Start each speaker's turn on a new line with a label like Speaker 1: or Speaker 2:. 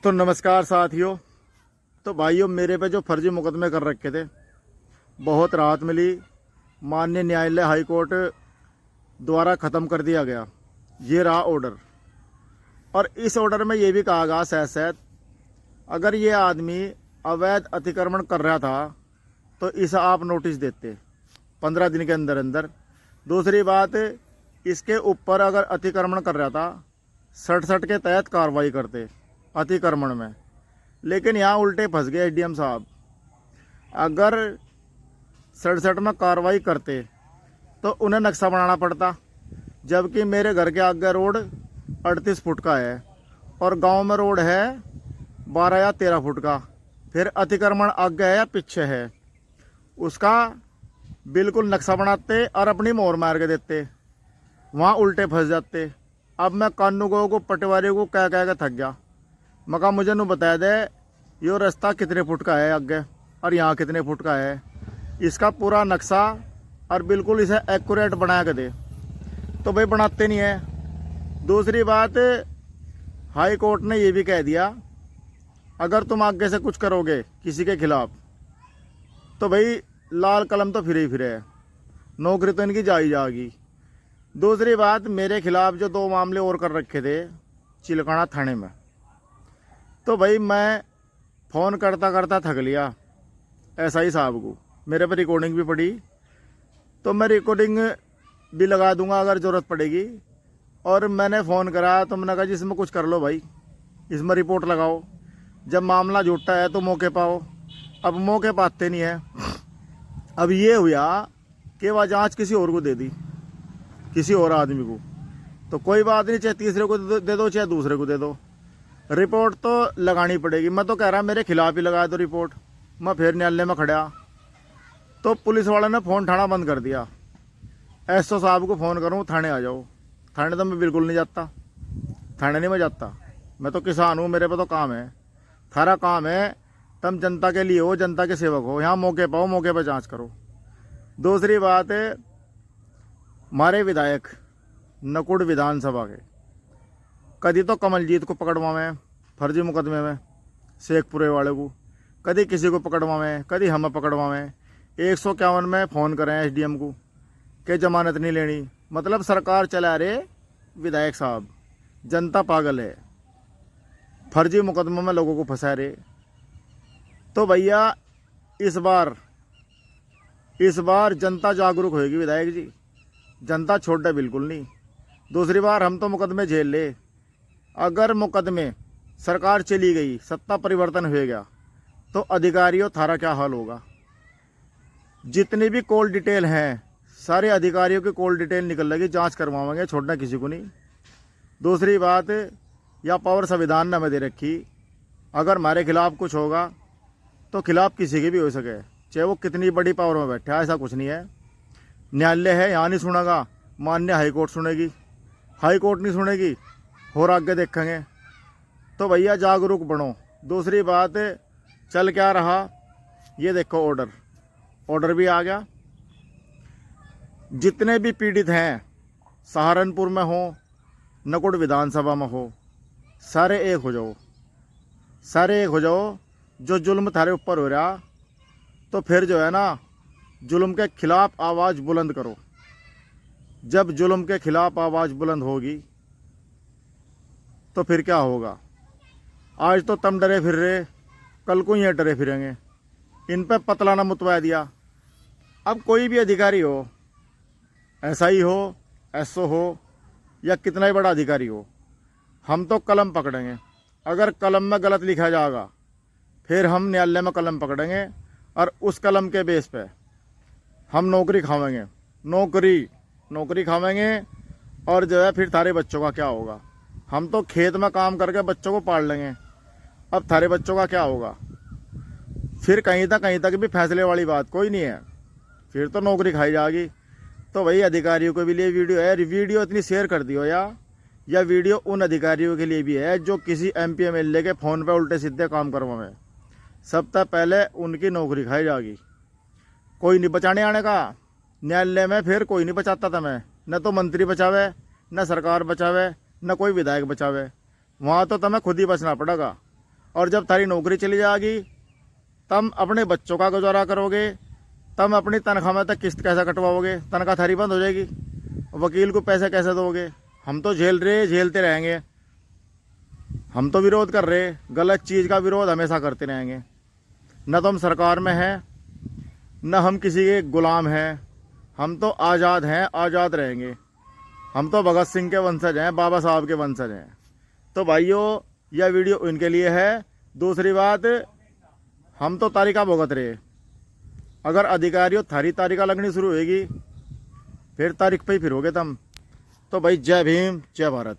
Speaker 1: तो नमस्कार साथियों। तो भाइयों, मेरे पे जो फर्जी मुकदमे कर रखे थे, बहुत राहत मिली। माननीय न्यायालय हाई कोर्ट द्वारा ख़त्म कर दिया गया। ये रहा ऑर्डर। और इस ऑर्डर में ये भी कहा गया सहज अगर ये आदमी अवैध अतिक्रमण कर रहा था तो इसे आप नोटिस देते 15 दिन के अंदर अंदर। दूसरी बात, इसके ऊपर अगर अतिक्रमण कर रहा था 67 के तहत कार्रवाई करते अतिक्रमण में। लेकिन यहाँ उल्टे फंस गए एसडीएम साहब। अगर 67 में कार्रवाई करते तो उन्हें नक्शा बनाना पड़ता, जबकि मेरे घर के आगे रोड 38 फुट का है और गांव में रोड है 12 या 13 फुट का। फिर अतिक्रमण आगे है या पीछे है, उसका बिल्कुल नक्शा बनाते और अपनी मोहर मार के देते। वहाँ उल्टे फंस जाते। अब मैं कानूगो को पटवारी को कह के थक गया। मैं कहा मुझे नू बता दे यो रास्ता कितने फुट का है आगे और यहाँ कितने फुट का है, इसका पूरा नक्शा और बिल्कुल इसे एक्यूरेट बना के दे। तो भाई बनाते नहीं है। दूसरी बात, हाई कोर्ट ने ये भी कह दिया अगर तुम आगे से कुछ करोगे किसी के खिलाफ तो भाई लाल कलम तो फिर ही फिरे है, नौकरी तो इनकी जा ही जाएगी। दूसरी बात, मेरे खिलाफ जो 2 मामले और कर रखे थे चिलकाना थाने में, तो भाई मैं फ़ोन करता करता थक लिया एसआई साहब को। मेरे पर रिकॉर्डिंग भी पड़ी, तो मैं रिकॉर्डिंग भी लगा दूंगा अगर ज़रूरत पड़ेगी। और मैंने फ़ोन करा तो मैंने कहा जी इसमें कुछ कर लो भाई, इसमें रिपोर्ट लगाओ। जब मामला झूठा है तो मौके पाओ। अब मौके पाते नहीं है। अब ये हुआ कि वह जांच किसी और को दे दी, किसी और आदमी को। तो कोई बात नहीं, चाहे तीसरे को दे दो चाहे दूसरे को दे दो, रिपोर्ट तो लगानी पड़ेगी। मैं तो कह रहा मेरे खिलाफ ही लगा दो रिपोर्ट। मैं फिर न्यायालय में खड़ा तो पुलिस वाले ने फ़ोन उठाना बंद कर दिया। एसओ साहब को फ़ोन करूँ थाने आ जाओ। थाने तो मैं बिल्कुल नहीं जाता, थाने नहीं मैं जाता। मैं तो किसान हूँ, मेरे पे तो काम है। थारा काम है तुम जनता के लिए हो, जनता के सेवक हो। यहाँ मौके पाओ, मौके पर जाँच करो। दूसरी बात है, हमारे विधायक नकुड़ विधानसभा के कभी तो कमलजीत को पकड़वावें फर्जी मुकदमे में, शेखपुरे वाले को, कभी किसी को पकड़वावें, कभी हमें पकड़वावें। 151 में फ़ोन करें एसडीएम को कि जमानत नहीं लेनी। मतलब सरकार चला रहे विधायक साहब, जनता पागल है, फर्जी मुकदमों में लोगों को फंसा रहे। तो भैया इस बार जनता जागरूक होएगी विधायक जी, जनता छोड़ बिल्कुल नहीं। दूसरी बार हम तो मुकदमे झेल ले। अगर मुकदमे सरकार चली गई, सत्ता परिवर्तन हो गया, तो अधिकारियों थारा क्या हाल होगा। जितनी भी कॉल डिटेल हैं सारे अधिकारियों की कॉल डिटेल निकल लगी, जांच करवाएंगे, छोड़ना किसी को नहीं। दूसरी बात, या पावर संविधान ने हमें दे रखी, अगर हमारे खिलाफ कुछ होगा तो खिलाफ किसी के भी हो सके, चाहे वो कितनी बड़ी पावर में बैठा है, ऐसा कुछ नहीं है। न्यायालय है, यहाँ नहीं सुनेगा, माननीय हाई कोर्ट सुनेगी। हाई कोर्ट नहीं सुनेगी और आगे देखेंगे। तो भैया जागरूक बनो। दूसरी बात, चल क्या रहा ये देखो, ऑर्डर भी आ गया। जितने भी पीड़ित हैं, सहारनपुर में हो, नकुड़ विधानसभा में हो, सारे एक हो जाओ, सारे एक हो जाओ। जो जुल्म थारे ऊपर हो रहा, तो फिर जो है ना, जुल्म के खिलाफ आवाज़ बुलंद करो। जब जुल्म के खिलाफ आवाज़ बुलंद होगी तो फिर क्या होगा। आज तो तुम डरे फिर रहे, कल को ये डरे फिरेंगे। इन पे पतलाना मुतवा दिया। अब कोई भी अधिकारी हो, एसआई हो, एसओ हो, या कितना ही बड़ा अधिकारी हो, हम तो कलम पकड़ेंगे। अगर कलम में गलत लिखा जाएगा फिर हम न्यायालय में कलम पकड़ेंगे और उस कलम के बेस पे हम नौकरी खावेंगे, नौकरी खावेंगे। और जो है फिर थारे बच्चों का क्या होगा। हम तो खेत में काम करके बच्चों को पाल लेंगे, अब थारे बच्चों का क्या होगा। फिर कहीं तक भी फैसले वाली बात कोई नहीं है, फिर तो नौकरी खाई जाएगी। तो वही अधिकारियों के भी लिए वीडियो है, वीडियो इतनी शेयर कर दियो या वीडियो उन अधिकारियों के लिए भी है जो किसी एमपी एमएलए के फ़ोन पे उल्टे सीधे काम करवाएं। सबसे पहले उनकी नौकरी खाई जाएगी। कोई नहीं बचाने आने का न्यायालय में, फिर कोई नहीं बचाता था। मैं न तो मंत्री बचावे, न सरकार बचावे, न कोई विधायक बचावे। वहाँ तो तुम्हें खुद ही बचना पड़ेगा। और जब थारी नौकरी चली जाएगी तब अपने बच्चों का गुजारा करोगे, तब अपनी तनख्वाह में तक किस्त कैसे कटवाओगे? तनख्वाह थारी बंद हो जाएगी, वकील को पैसे कैसे दोगे? हम तो झेलते रहेंगे। हम तो विरोध कर रहे, गलत चीज़ का विरोध हमेशा करते रहेंगे। न तो हम सरकार में हैं, न हम किसी के गुलाम हैं। हम तो आज़ाद हैं, आज़ाद रहेंगे। हम तो भगत सिंह के वंशज हैं, बाबा साहब के वंशज हैं। तो भाइयों, यह वीडियो उनके लिए है। दूसरी बात, हम तो तारीखा भुगत रहे। अगर अधिकारियों थारी तारीखा लगनी शुरू होगी, फिर तारीख पे ही फिरोगे तुम। तो भाई, जय भीम, जय भारत।